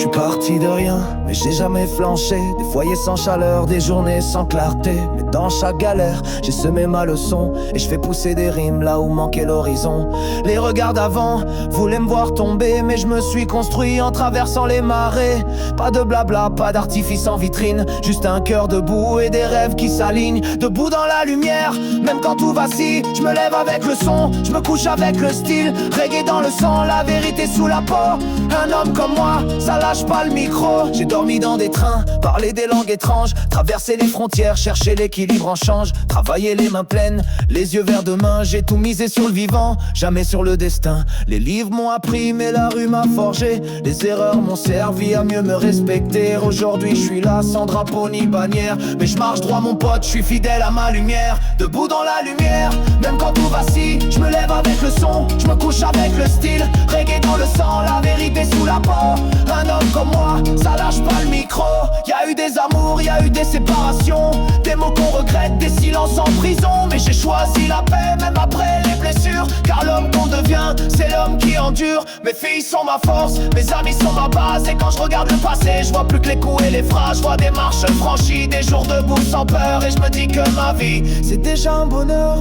suis parti de rien, mais j'ai jamais flanché. Des foyers sans chaleur, des journées sans clarté. Mais dans chaque galère, j'ai semé ma leçon. Et je fais pousser des rimes là où manquait l'horizon. Les regards d'avant voulaient me voir tomber, mais je me suis construit en traversant les marées. Pas de blabla, pas d'artifice en vitrine, juste un cœur debout et des rêves qui s'alignent. Debout dans la lumière, même quand tout vacille, je me lève avec le son, je me couche avec le style. Reggae dans le sang, la vérité sous la peau. Un homme comme moi, ça lâche pas le micro. J'ai dormi dans des trains, parlé des langues étranges, traversé les frontières, cherché l'équilibre en change, travaillé les mains pleines, les yeux vers demain. J'ai tout misé sur le vivant, jamais sur le destin. Les livres m'ont appris mais la rue m'a forgé. Les erreurs m'ont servi à mieux me respecter. Aujourd'hui je suis là sans drapeau ni bannière, mais je marche droit mon pote, je suis fidèle à ma lumière. Debout dans la lumière, même quand tout vacille, je me lève avec le son, je me couche avec le style. Reggae dans le sang, la vérité sous la peau. Un homme comme moi, ça lâche pas le micro. Y'a eu des amours, y'a eu des séparations, des mots qu'on regrette, des silences en prison. Mais j'ai choisi la paix même après les blessures, car l'homme qu'on devient, c'est l'homme qui endure. Mes filles sont ma force, mes amis sont ma base. Et quand je regarde le passé, je vois plus que les coups et les phrases. Je vois des marches franchies, des jours debout sans peur. Et je me dis que ma vie, c'est déjà un bonheur.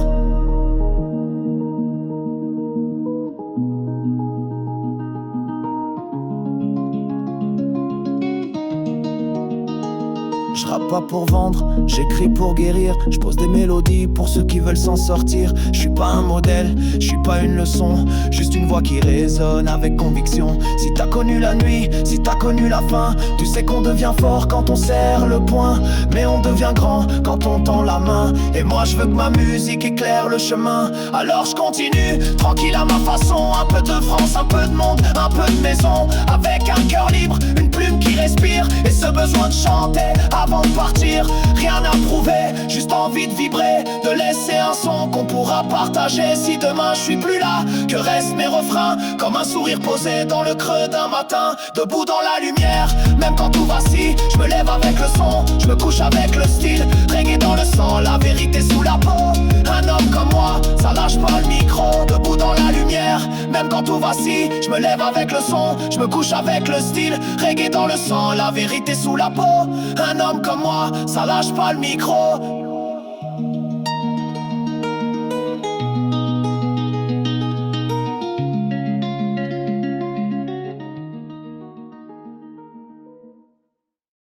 Je rappe pas pour vendre, j'écris pour guérir. Je pose des mélodies pour ceux qui veulent s'en sortir. Je suis pas un modèle, je suis pas une leçon, juste une voix qui résonne avec conviction. Si t'as connu la nuit, si t'as connu la faim, tu sais qu'on devient fort quand on serre le poing, mais on devient grand quand on tend la main. Et moi je veux que ma musique éclaire le chemin. Alors je continue, tranquille à ma façon. Un peu de France, un peu de monde, un peu de maison. Avec un cœur libre, une plume qui respire, et ce besoin de chanter avant de partir. Rien à prouver, juste envie de vibrer, de laisser un son qu'on pourra partager. Si demain je suis plus là, que restent mes refrains, comme un sourire posé dans le creux d'un matin. Debout dans la lumière, même quand tout vacille, je me lève avec le son, je me couche avec le style. Reggae dans le sang, la vérité sous la peau. Un homme comme moi, ça lâche pas le micro. Debout dans la lumière, même quand tout vacille, je me lève avec le son, je me couche avec le style. Reggae dans le sang, la vérité sous la peau. Un homme comme moi, ça lâche pas le micro.